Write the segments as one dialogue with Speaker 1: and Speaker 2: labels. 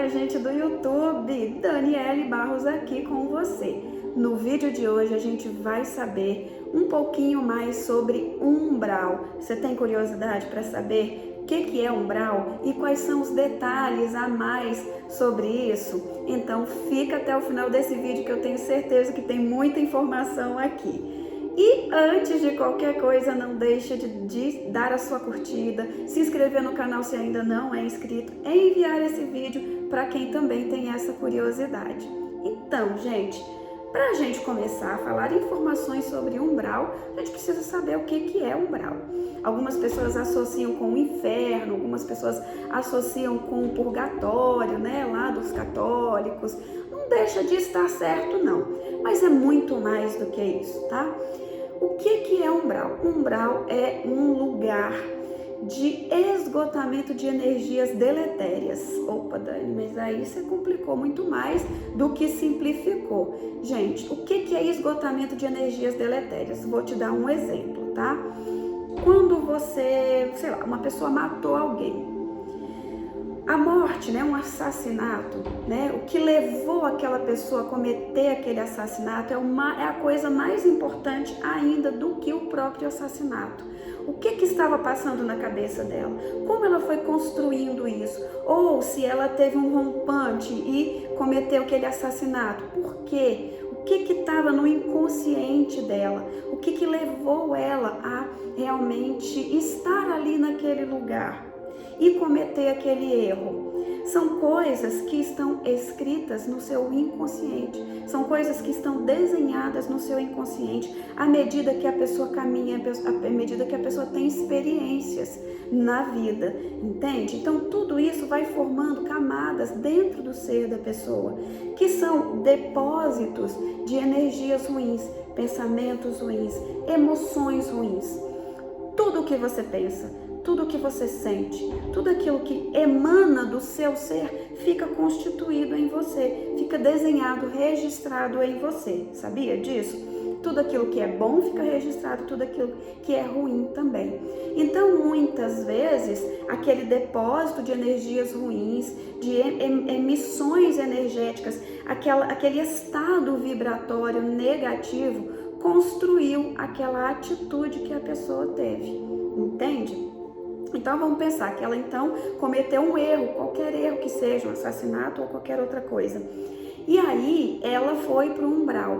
Speaker 1: minha gente do YouTube, Daniele Barros aqui com você. No vídeo de hoje a gente vai saber um pouquinho mais sobre umbral. Você tem curiosidade para saber o que é umbral e quais são os detalhes a mais sobre isso? Então fica até o final desse vídeo que eu tenho certeza que tem muita informação aqui. E antes de qualquer coisa, não deixa de dar a sua curtida, se inscrever no canal se ainda não é inscrito, e enviar esse vídeo para quem também tem essa curiosidade. Então, gente, para a gente começar a falar informações sobre umbral, a gente precisa saber o que é umbral. Algumas pessoas associam com o inferno, algumas pessoas associam com o purgatório, né, lá dos católicos. Não deixa de estar certo, não, mas é muito mais do que isso, tá? O que é umbral? Umbral é um lugar de esgotamento de energias deletérias. Opa, Dani, mas aí você complicou muito mais do que simplificou. Gente, o que é esgotamento de energias deletérias? Vou te dar um exemplo, tá? Quando você, sei lá, uma pessoa matou alguém. A morte, né, um assassinato, né, o que levou aquela pessoa a cometer aquele assassinato é a coisa mais importante ainda do que o próprio assassinato. O que estava passando na cabeça dela? Como ela foi construindo isso? Ou se ela teve um rompante e cometeu aquele assassinato? Por quê? O que estava no inconsciente dela? O que levou ela a realmente estar ali naquele lugar e cometer aquele erro? São coisas que estão escritas no seu inconsciente, são coisas que estão desenhadas no seu inconsciente à medida que a pessoa caminha, à medida que a pessoa tem experiências na vida, entende? Então tudo isso vai formando camadas dentro do ser da pessoa, que são depósitos de energias ruins, pensamentos ruins, emoções ruins. Tudo o que você pensa, tudo o que você sente, tudo aquilo que emana do seu ser fica constituído em você, fica desenhado, registrado em você. Sabia disso? Tudo aquilo que é bom fica registrado, tudo aquilo que é ruim também. Então, muitas vezes, aquele depósito de energias ruins, de emissões energéticas, aquele estado vibratório negativo, construiu aquela atitude que a pessoa teve. Entende? Então vamos pensar que ela então cometeu um erro, qualquer erro que seja, um assassinato ou qualquer outra coisa. E aí ela foi para o umbral.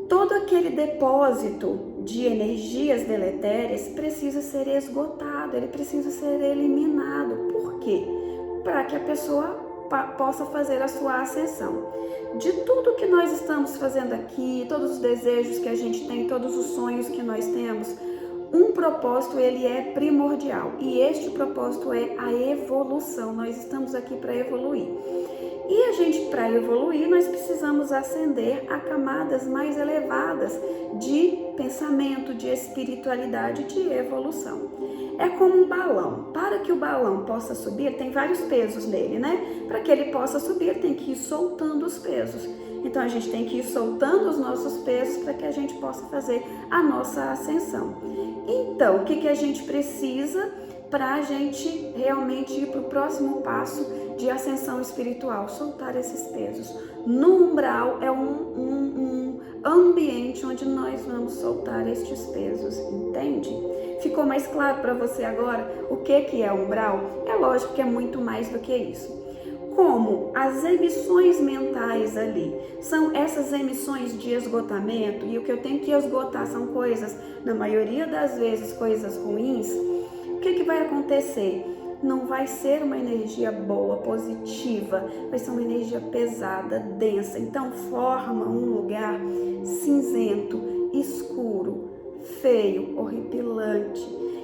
Speaker 1: Todo aquele depósito de energias deletérias precisa ser esgotado, ele precisa ser eliminado. Por quê? Para que a pessoa possa fazer a sua ascensão. De tudo que nós estamos fazendo aqui, todos os desejos que a gente tem, todos os sonhos que nós temos, um propósito ele é primordial e este propósito é a evolução. Nós estamos aqui para evoluir. E a gente, para evoluir, nós precisamos ascender a camadas mais elevadas de pensamento, de espiritualidade, de evolução. É como um balão. Para que o balão possa subir, tem vários pesos nele, né? Para que ele possa subir, tem que ir soltando os pesos. Então a gente tem que ir soltando os nossos pesos para que a gente possa fazer a nossa ascensão. Então, o que a gente precisa para a gente realmente ir para o próximo passo de ascensão espiritual? Soltar esses pesos. No umbral é um ambiente onde nós vamos soltar estes pesos, entende? Ficou mais claro para você agora o que é umbral? É lógico que é muito mais do que isso. Como as emissões mentais ali são essas emissões de esgotamento, e o que eu tenho que esgotar são coisas, na maioria das vezes, coisas ruins, o que vai acontecer? Não vai ser uma energia boa, positiva, vai ser uma energia pesada, densa. Então forma um lugar cinzento, escuro, feio, horripilante.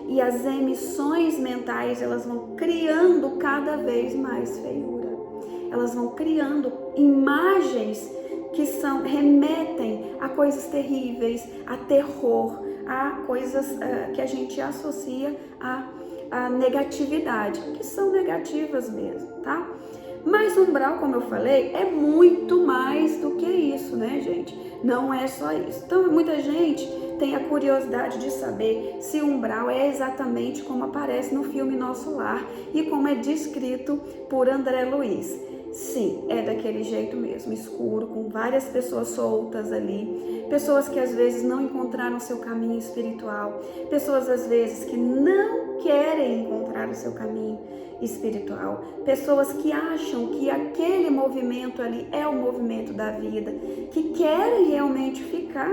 Speaker 1: E as emissões mentais, elas vão criando cada vez mais feiura. Elas vão criando imagens que remetem a coisas terríveis, a terror, a coisas que a gente associa a negatividade, que são negativas mesmo, tá? Mas o umbral, como eu falei, é muito mais do que isso, né, gente? Não é só isso. Então, muita gente tem a curiosidade de saber se o umbral é exatamente como aparece no filme Nosso Lar e como é descrito por André Luiz. Sim, é daquele jeito mesmo, escuro, com várias pessoas soltas ali, pessoas que às vezes não encontraram seu caminho espiritual, pessoas às vezes que não querem encontrar o seu caminho espiritual, pessoas que acham que aquele movimento ali é o movimento da vida, que querem realmente ficar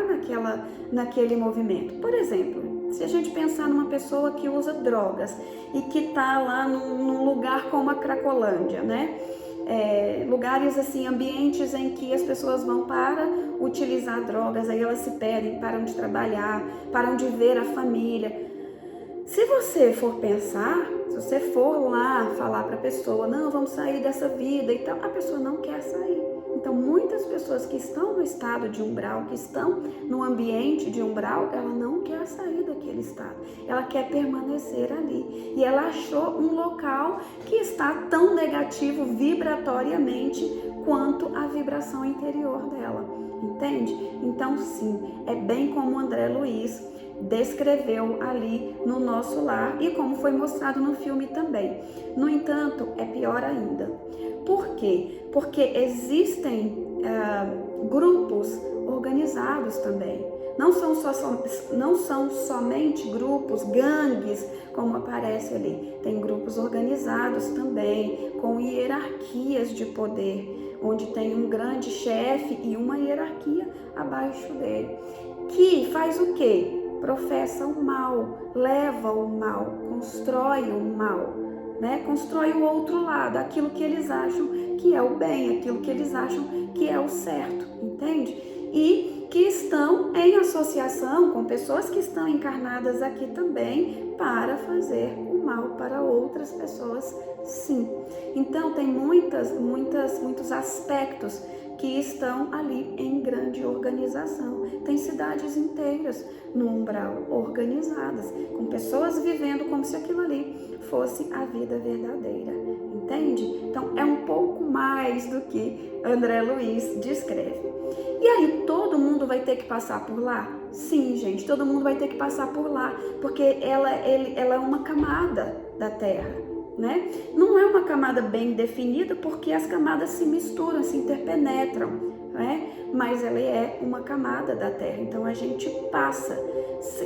Speaker 1: naquele movimento. Por exemplo, se a gente pensar numa pessoa que usa drogas e que está lá num lugar como a Cracolândia, né? Lugares assim, ambientes em que as pessoas vão para utilizar drogas, aí elas se perdem, param de trabalhar, param de ver a família. Se você for pensar, se você for lá falar para a pessoa, não, vamos sair dessa vida e tal, a pessoa não quer sair. Então, muitas pessoas que estão no estado de umbral, que estão no ambiente de umbral, ela não quer sair daquele estado. Ela quer permanecer ali. E ela achou um local que está tão negativo vibratoriamente quanto a vibração interior dela. Entende? Então, sim, é bem como André Luiz descreveu ali no Nosso Lar e como foi mostrado no filme também. No entanto, é pior ainda. Por quê? Porque existem grupos organizados também. Não são somente grupos, gangues, como aparece ali. Tem grupos organizados também, com hierarquias de poder, onde tem um grande chefe e uma hierarquia abaixo dele. Que faz o quê? Professa o mal, leva o mal, constrói o mal, né? Constrói o outro lado, aquilo que eles acham que é o bem, aquilo que eles acham que é o certo, entende? E que estão em associação com pessoas que estão encarnadas aqui também para fazer o mal para outras pessoas, sim. Então tem muitos aspectos que estão ali em grande organização. Tem cidades inteiras no umbral organizadas, com pessoas vivendo como se aquilo ali fosse a vida verdadeira, entende? Então é um pouco mais do que André Luiz descreve. E aí todo mundo vai ter que passar por lá? Sim, gente, todo mundo vai ter que passar por lá, porque ela é uma camada da Terra. Né? Não é uma camada bem definida porque as camadas se misturam, se interpenetram, né? Mas ela é uma camada da Terra, então a gente passa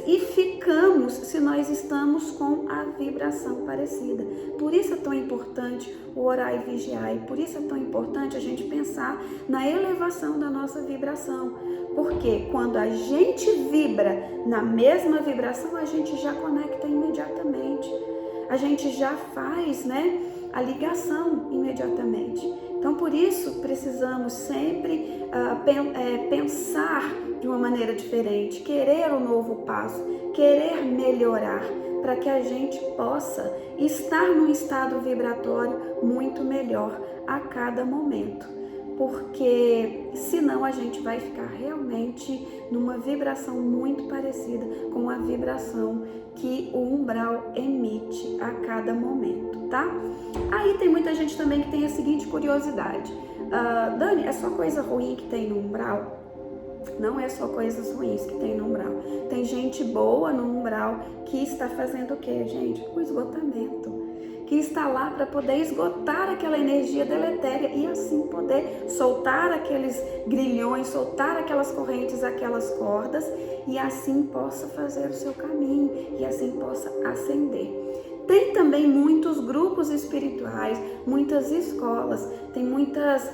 Speaker 1: e ficamos se nós estamos com a vibração parecida. Por isso é tão importante o orar e vigiar, e por isso é tão importante a gente pensar na elevação da nossa vibração, porque quando a gente vibra na mesma vibração, a gente já conecta imediatamente. A gente já faz, né, a ligação imediatamente. Então, por isso, precisamos sempre pensar de uma maneira diferente, querer um novo passo, querer melhorar, para que a gente possa estar num estado vibratório muito melhor a cada momento. Porque senão a gente vai ficar realmente numa vibração muito parecida com a vibração que o umbral emite a cada momento, tá? Aí tem muita gente também que tem a seguinte curiosidade: Dani, é só coisa ruim que tem no umbral? Não é só coisas ruins que tem no umbral. Tem gente boa no umbral que está fazendo o quê, gente? O esgotamento. Que está lá para poder esgotar aquela energia deletéria e assim poder soltar aqueles grilhões, soltar aquelas correntes, aquelas cordas, e assim possa fazer o seu caminho e assim possa ascender. Tem também muitos grupos espirituais, muitas escolas, tem muitas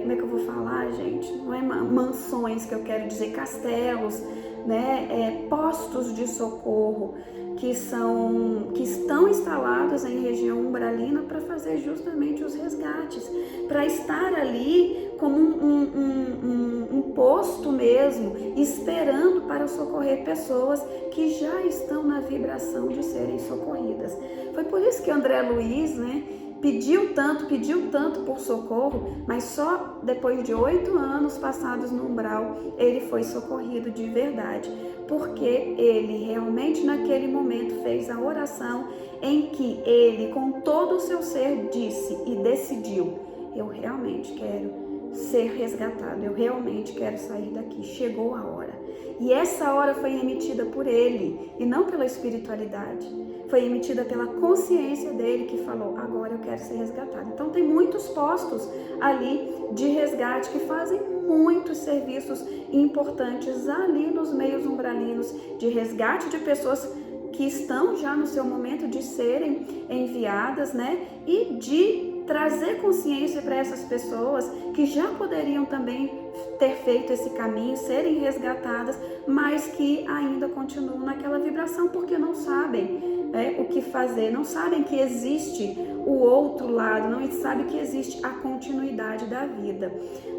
Speaker 1: como é que eu vou falar, gente? Não é mansões que eu quero dizer, castelos, né? Postos de socorro que estão instalados em região umbralina para fazer justamente os resgates, para estar ali como um posto mesmo, esperando para socorrer pessoas que já estão na vibração de serem socorridas. Foi por isso que André Luiz, né, pediu tanto por socorro, mas só depois de 8 anos passados no umbral, ele foi socorrido de verdade, porque ele realmente naquele momento fez a oração em que ele, com todo o seu ser, disse e decidiu: eu realmente quero ser resgatado. Eu realmente quero sair daqui. Chegou a hora. E essa hora foi emitida por ele e não pela espiritualidade. Foi emitida pela consciência dele que falou, agora eu quero ser resgatado. Então tem muitos postos ali de resgate que fazem muitos serviços importantes ali nos meios umbralinos, de resgate de pessoas que estão já no seu momento de serem enviadas, né? E de trazer consciência para essas pessoas que já poderiam também ter feito esse caminho, serem resgatadas, mas que ainda continuam naquela vibração porque não sabem o que fazer, não sabem que existe o outro lado, não sabem que existe a continuidade da vida.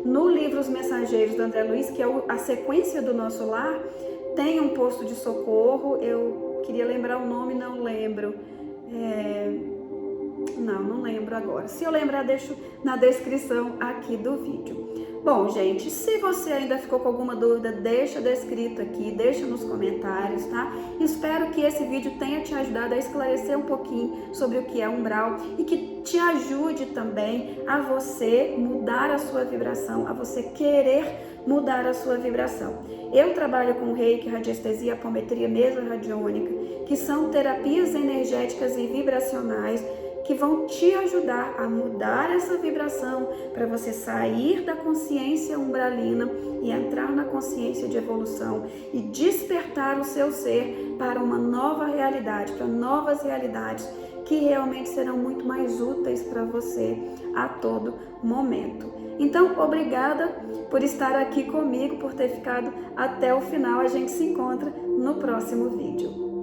Speaker 1: No livro Os Mensageiros do André Luiz, que é a sequência do nosso lar, tem um posto de socorro, eu queria lembrar o nome, não lembro. Não lembro agora. Se eu lembrar, deixo na descrição aqui do vídeo. Bom, gente, se você ainda ficou com alguma dúvida, deixa descrito aqui, deixa nos comentários, tá? Espero que esse vídeo tenha te ajudado a esclarecer um pouquinho sobre o que é umbral e que te ajude também a você mudar a sua vibração, a você querer mudar a sua vibração. Eu trabalho com reiki, radiestesia, apometria mesoradiônica, que são terapias energéticas e vibracionais que vão te ajudar a mudar essa vibração para você sair da consciência umbralina e entrar na consciência de evolução e despertar o seu ser para uma nova realidade, para novas realidades que realmente serão muito mais úteis para você a todo momento. Então, obrigada por estar aqui comigo, por ter ficado até o final. A gente se encontra no próximo vídeo.